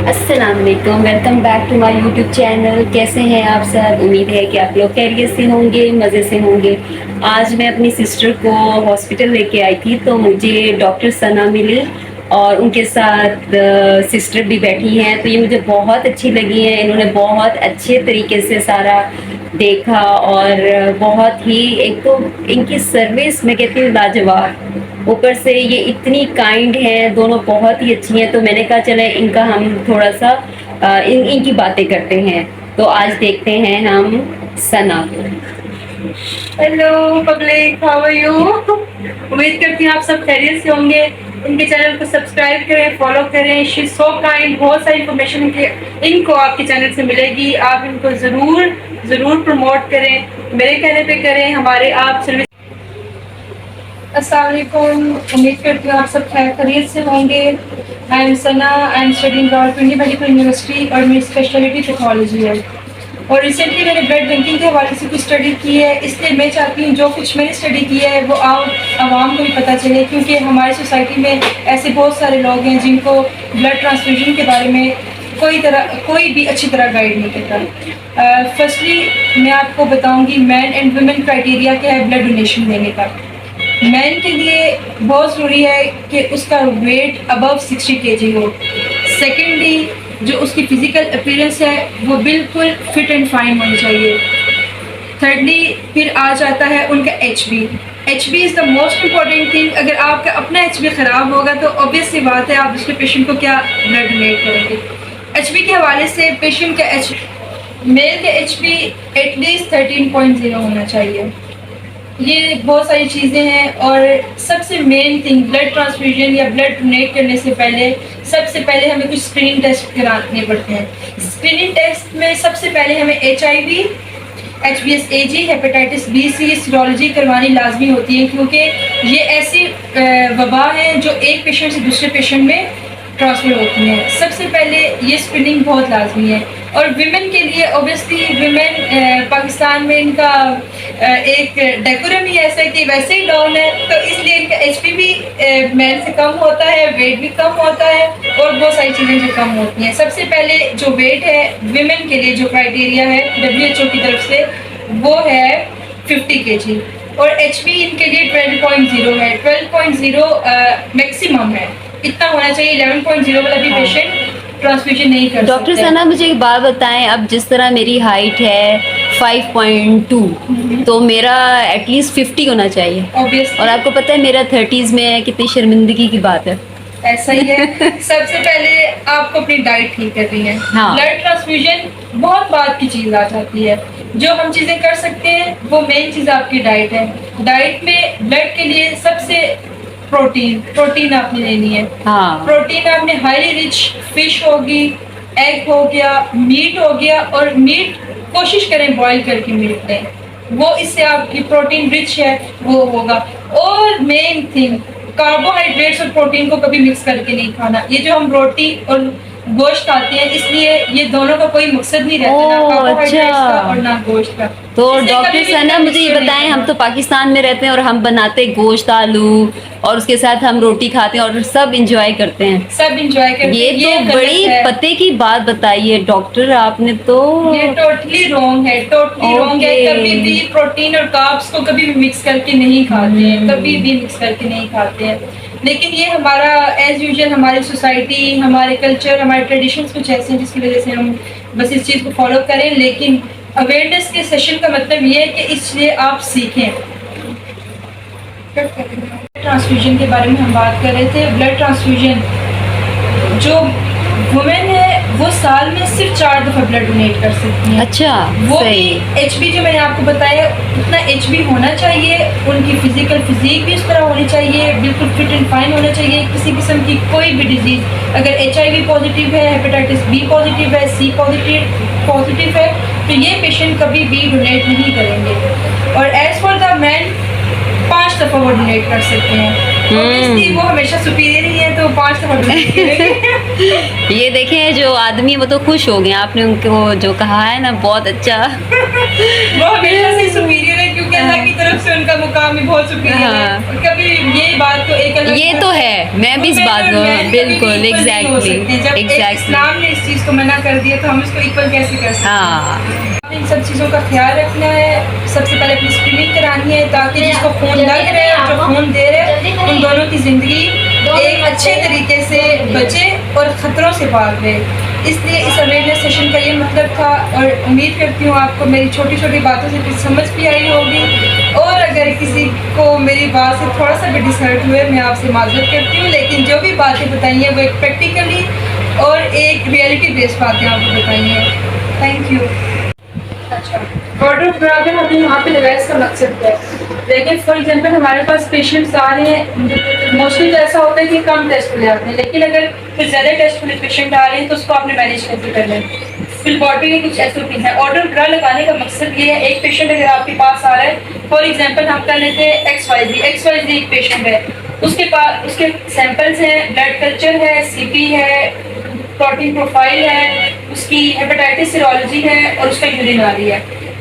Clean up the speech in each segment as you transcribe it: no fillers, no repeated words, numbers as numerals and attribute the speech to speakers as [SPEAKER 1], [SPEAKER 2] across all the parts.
[SPEAKER 1] अस्सलाम वालेकुम, welcome back to my YouTube channel. कैसे हैं आप सब? उम्मीद है कि आप लोग खैरियत से होंगे, मज़े से होंगे। आज मैं अपनी सिस्टर को हॉस्पिटल लेके आई थी, तो मुझे डॉक्टर सना मिली और उनके साथ सिस्टर भी बैठी हैं। तो ये मुझे बहुत अच्छी लगी हैं। इन्होंने बहुत अच्छे तरीके से सारा देखा और बहुत ही, एक तो इनकी सर्विस मैं कहती हूँ लाजवाब, ऊपर से ये इतनी काइंड हैं, दोनों बहुत ही अच्छी हैं। तो मैंने कहा चले इनका हम थोड़ा सा इनकी बातें करते हैं। तो आज देखते हैं हम सना को।
[SPEAKER 2] Hello public, how are you? उम्मीद करती हूँ आप सब खैरियत से होंगे। इनके चैनल को सब्सक्राइब करें, फॉलो करें। She is so kind. बहुत सारी इन्फॉर्मेशन इनको आपके चैनल से मिलेगी। आप इनको ज़रूर प्रमोट करें, मेरे कहने पे करें। हमारे आप सर्विस। अस्सलाम वालेकुम, उम्मीद करती हूँ आप सब खैरियत से होंगे। I am Sana, I am studying Rawalpindi medical university और मेरी स्पेशलिटी पैथोलॉजी है। और रिसेंटली मैंने ब्लड बैंकिंग के हवाले से कुछ स्टडी की है, इसलिए मैं चाहती हूँ जो कुछ मैंने स्टडी किया है वो आवाम को भी पता चले, क्योंकि हमारी सोसाइटी में ऐसे बहुत सारे लोग हैं जिनको ब्लड ट्रांसफ्यूजन के बारे में कोई भी अच्छी तरह गाइड नहीं करता। फर्स्टली मैं आपको बताऊंगी मैन एंड वुमेन क्राइटेरिया क्या है ब्लड डोनेशन देने का। मैन के लिए बहुत ज़रूरी है कि उसका वेट अबव 60 kg हो। सेकेंडली जो उसकी फिजिकल अपीयरेंस है वो बिल्कुल फिट एंड फाइन होनी चाहिए। थर्डली फिर आ जाता है उनका HB। HB is the most important thing. अगर आपका अपना HB ख़राब होगा तो ऑब्वियस सी बात है आप दूसरे पेशेंट को क्या ब्लड डोनेट करेंगे। HB के हवाले से पेशेंट का मेल का HB एटलीस्ट 13.0 होना चाहिए। ये बहुत सारी चीज़ें हैं। और सबसे मेन थिंग ब्लड ट्रांसफ्यूजन या ब्लड डोनेट करने से पहले सबसे पहले हमें कुछ स्क्रीनिंग टेस्ट कराने पड़ते हैं। स्क्रीनिंग टेस्ट में सबसे पहले हमें HIV, HBsAg, hepatitis B, C serology करवानी लाजमी होती है, क्योंकि ये ऐसी वबा हैं जो एक पेशेंट से दूसरे पेशेंट में ट्रांसफ़र होती हैं। सबसे पहले ये स्क्रीनिंग बहुत लाजमी है। और विमेन के लिए ऑब्वियसली विमेन पाकिस्तान में इनका एक डेकोरम ही ऐसा है कि वैसे ही डाउन है, तो इसलिए इनका HP भी मेल से कम होता है, वेट भी कम होता है और बहुत सारी चीज़ें जो कम होती हैं। सबसे पहले जो वेट है विमेन के लिए जो क्राइटेरिया है WHO की तरफ से वो है 50 kg और HB इनके लिए 12.0 है। 12.0 मैक्सिमम है, इतना होना चाहिए। 11.0 वाला भी पेशेंट ट्रांसफ्यूजन नहीं कर सकते।
[SPEAKER 1] डॉक्टर सना मुझे एक बात बताएं, अब जिस तरह मेरी हाइट है 5.2, तो मेरा एटलीस्ट 50 होना चाहिए।
[SPEAKER 2] ऑब्वियसली
[SPEAKER 1] और आपको पता है मेरा 30s में है, कितनी शर्मिंदगी की बात है।
[SPEAKER 2] ऐसा ही है। सबसे पहले आपको अपनी डाइट ठीक करनी है।
[SPEAKER 1] हाँ।
[SPEAKER 2] ब्लड ट्रांसफ्यूजन बहुत बाद की चीज़ आ जाती है। जो हम चीज़ें कर सकते हैं वो मेन चीज़ आपकी डाइट है। डाइट में ब्लड के लिए सबसे प्रोटीन आपने लेनी है।
[SPEAKER 1] हाँ।
[SPEAKER 2] प्रोटीन आपने हाईली रिच फिश होगी, एग हो गया, मीट हो गया। और मीट कोशिश करें बॉईल करके मीट लें, वो इससे आपकी प्रोटीन रिच है वो होगा। और मेन थिंग कार्बोहाइड्रेट्स और प्रोटीन को कभी मिक्स करके नहीं खाना। ये जो हम रोटी और गोश्त खाते हैं, इसलिए ये दोनों का कोई मकसद नहीं रहता, ना कार्बोहाइड्रेट्स का और ना गोश्त का।
[SPEAKER 1] तो
[SPEAKER 2] इसलिए
[SPEAKER 1] डॉक्टर
[SPEAKER 2] कभी भी
[SPEAKER 1] सना मुझे ये
[SPEAKER 2] मिक्सचर नहीं
[SPEAKER 1] बताएं, हम
[SPEAKER 2] खाना।
[SPEAKER 1] तो पाकिस्तान में रहते हैं और हम बनाते गोश्त आलू और उसके साथ हम रोटी खाते हैं और सब इंजॉय करते हैं।
[SPEAKER 2] सब इंजॉय करते
[SPEAKER 1] ये
[SPEAKER 2] हैं।
[SPEAKER 1] तो
[SPEAKER 2] गलत
[SPEAKER 1] बड़ी
[SPEAKER 2] है।
[SPEAKER 1] पते की बात बताई है डॉक्टर आपने तो।
[SPEAKER 2] ये टोटली रॉन्ग है, टोटली रॉन्ग है।
[SPEAKER 1] Okay.
[SPEAKER 2] कभी भी प्रोटीन और कार्ब्स को कभी भी मिक्स करके नहीं खाते हैं, कभी भी मिक्स करके नहीं खाते हैं। लेकिन ये हमारा एज यूजुअल हमारी सोसाइटी, हमारे कल्चर, हमारे ट्रेडिशंस कुछ ऐसे हैं जिसकी वजह से हम बस इस चीज़ को फॉलो करें। लेकिन अवेयरनेस के सेशन का मतलब ये है कि इसलिए आप सीखें। ट्रांसफ्यूजन के बारे में हम बात कर रहे थे। ब्लड ट्रांसफ्यूजन जो वुमेन है वो साल में सिर्फ 4 दफ़ा ब्लड डोनेट कर सकती हैं।
[SPEAKER 1] अच्छा,
[SPEAKER 2] वो
[SPEAKER 1] सही।
[SPEAKER 2] भी HB जो मैंने आपको बताया उतना HB होना चाहिए। उनकी फिजिकल फिजिक भी उस तरह होनी चाहिए, बिल्कुल फिट एंड फाइन होना चाहिए। किसी किस्म की कोई भी डिजीज़, अगर HIV पॉजिटिव है, हेपेटाइटिस B पॉजिटिव है, C पॉजिटिव है, तो ये पेशेंट कभी भी डोनेट नहीं करेंगे। और एज फॉर द मैन 5 दफ़ा वो डोनेट कर सकते हैं। Obviously वो हमेशा सुपीरियर ही है, तो 5 दफ़ा डोनेट करेंगे।
[SPEAKER 1] ये देखें जो आदमी वो तो खुश हो गए, आपने उनको जो कहा है ना बहुत अच्छा।
[SPEAKER 2] वो हमेशा से सुपीरियर है, क्योंकि कि अल्लाह की तरफ से उनका मुकाम भी बहुत सुपीरियर है।
[SPEAKER 1] हाँ।
[SPEAKER 2] और कभी ये बात तो एक अलग
[SPEAKER 1] ये तो है, मैं भी इस
[SPEAKER 2] women
[SPEAKER 1] बात
[SPEAKER 2] और
[SPEAKER 1] को
[SPEAKER 2] men
[SPEAKER 1] बिल्कुल
[SPEAKER 2] कभी equal नहीं हो सकते। जब एक
[SPEAKER 1] एग्जैक्टली
[SPEAKER 2] इस्लाम ने इस चीज़ को मना कर दिया तो हम इसको इक्वल कैसे कर सकते हैं?
[SPEAKER 1] हाँ
[SPEAKER 2] इन सब चीज़ों का ख्याल रखना है। सबसे पहले अपनी स्क्रीनिंग करानी है ताकि जिसको खून लग रहा है और जो खून दे रहे हैं उन दोनों की ज़िंदगी एक अच्छे तरीके से बचे और ख़तरों से पार रहे। इसलिए इस अवेयरनेस सेशन का ये मतलब था और उम्मीद करती हूँ आपको मेरी छोटी छोटी बातों से कुछ समझ भी आई होगी। और अगर किसी को मेरी बात से थोड़ा सा भी डिसहर्ट हुए मैं आपसे माजरत करती हूँ, लेकिन जो भी बातें बताई हैं वो एक प्रैक्टिकली और एक रियलिटी बेस्ड बातें आपको बताई हैं। Thank you. अच्छा, ऑर्डर ऑफ ड्रग हमें यहाँ पे लगाया, इसका मकसद क्या है? लेकिन फॉर एग्जांपल हमारे पास पेशेंट्स आ रहे हैं, मोस्टली तो ऐसा होता है कि कम टेस्ट ले आते हैं, लेकिन अगर कुछ ज़्यादा टेस्ट वाले पेशेंट आ रहे हैं तो उसको आपने मैनेज कैसे करना है। फिलबॉडी के कुछ SOP है। ऑर्डर ऑफ ड्रग लगाने का मकसद ये है, एक पेशेंट अगर आपके पास आ रहा है, फॉर एग्जाम्पल हम कर लेते हैं XYZ एक पेशेंट है, उसके पास उसके सैंपल्स हैं, ब्लड कल्चर है, CP है, प्रोटीन प्रोफाइल है, उसकी हेपेटाइटिस सीरोलॉजी है और उसका यूरिन आ रही है।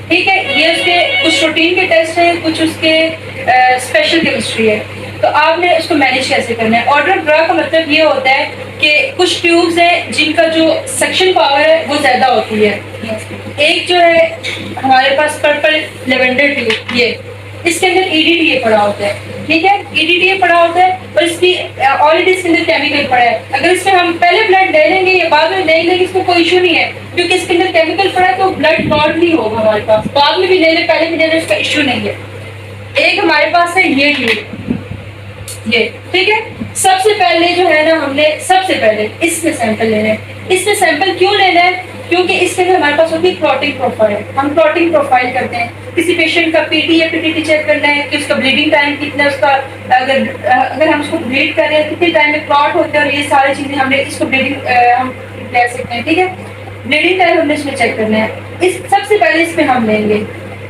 [SPEAKER 2] ठीक है, ये उसके कुछ रूटीन के टेस्ट हैं, कुछ उसके स्पेशल केमिस्ट्री है। तो आपने उसको मैनेज कैसे करना है। ऑर्डर ऑफ ड्रग का मतलब ये होता है कि कुछ ट्यूब्स हैं जिनका जो सक्शन पावर है वो ज़्यादा होती है। एक जो है हमारे पास पर्पल लेवेंडर ट्यूब, ये इसके अंदर EDTA पड़ा होता है। ठीक है, EDTA पड़ा होता है और इसकी ऑलरेडी इसके अंदर केमिकल पड़ा है। अगर इसमें हम पहले ब्लड ले लेंगे या बाद में ले लेंगे इसमें कोई इशू नहीं है, क्योंकि इसके अंदर केमिकल पड़ा है तो ब्लड क्लॉट नहीं होगा हमारे पास। बाद में भी ले ले, पहले भी ले ले, इसका इशू नहीं है। एक हमारे पास है ये ट्यूब, ये ठीक है। सबसे पहले जो है ना, हमने सबसे पहले इसमें सैंपल लेना है। इसमें सैंपल क्यों लेना है? क्योंकि इसके अंदर हमारे पास होती है प्लॉटिंग प्रोफाइल। हम प्लॉटिंग प्रोफाइल करते हैं। किसी पेशेंट का PT या PTT चेक करना है कि उसका ब्लीडिंग टाइम कितना है, उसका अगर हम उसको ब्लीड कर रहे हैं कितने टाइम में क्लॉट होते हैं, और ये सारी चीजें हमने इसको ब्लीडिंग हम ले सकते हैं। ठीक है, ब्लीडिंग टाइम हमने इसमें चेक करना है। इस सबसे पहले इसमें हम लेंगे,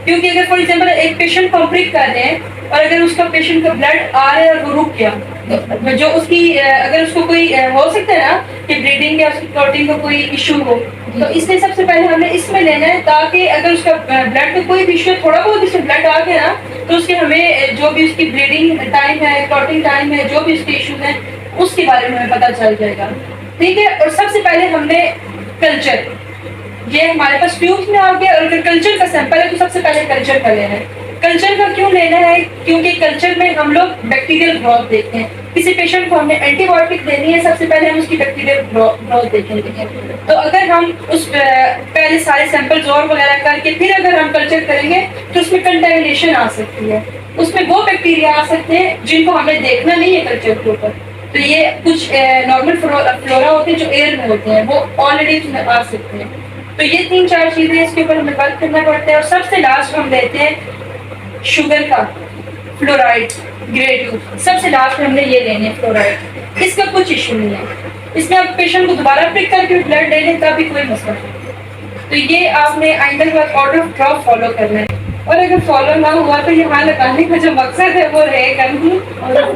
[SPEAKER 2] क्योंकि अगर फॉर एग्जाम्पल एक पेशेंट को ऑपरेट कर रहे हैं और अगर उसका पेशेंट का ब्लड आ रहा है और वो रुक गया, तो जो उसकी अगर उसको कोई हो सकता है ना कि ब्लीडिंग या उसकी क्लॉटिंग का कोई इशू हो, तो इसलिए सबसे पहले हमने इसमें लेना है, ताकि अगर उसका ब्लड में कोई भी इशू थोड़ा बहुत इसमें ब्लड आ गया ना, तो उसके हमें जो भी उसकी ब्लीडिंग टाइम है, क्लॉटिंग टाइम है, जो भी उसके इशू है उसके बारे में हमें पता चल जाएगा। ठीक है, और सबसे पहले हमने कल्चर, ये हमारे पास ट्यूब्स में आ गया, और अगर कल्चर का सैंपल है तो सबसे पहले कल्चर का लेना है। कल्चर का क्यों लेना है? क्योंकि कल्चर में हम लोग बैक्टीरियल ग्रोथ देखते हैं। किसी पेशेंट को हमने एंटीबायोटिक देनी है, सबसे पहले हम उसकी बैक्टीरियल ग्रोथ देखेंगे। तो अगर हम उस पहले सारे सैंपल्स और वगैरह करके फिर अगर हम कल्चर करेंगे तो उसमें कंटेमिनेशन आ सकती है, उसमें वो बैक्टीरिया आ सकते हैं जिनको हमें देखना नहीं है कल्चर के ऊपर। तो ये कुछ नॉर्मल फ्लोरा होते हैं जो एयर में होते हैं, वो ऑलरेडी उसमें आ सकते हैं। तो ये 3-4 चीजें इसके ऊपर हमें वर्क करना पड़ता है। और सबसे लास्ट हम लेते हैं शुगर का फ्लोराइड ग्रेड 2, सबसे लास्ट में हमने ये लेने हैं फ्लोराइड। इसका कुछ इशू नहीं है, इसमें आप पेशेंट को दोबारा पिक करके ब्लड ले लें तभी कोई मसला नहीं। तो ये आपने आइंदा के बाद ऑर्डर ऑफ ड्रॉप फॉलो करना है, और अगर फॉलो ना हुआ तो यहाँ लगाने का जो मकसद है वो रहेगा नहीं। और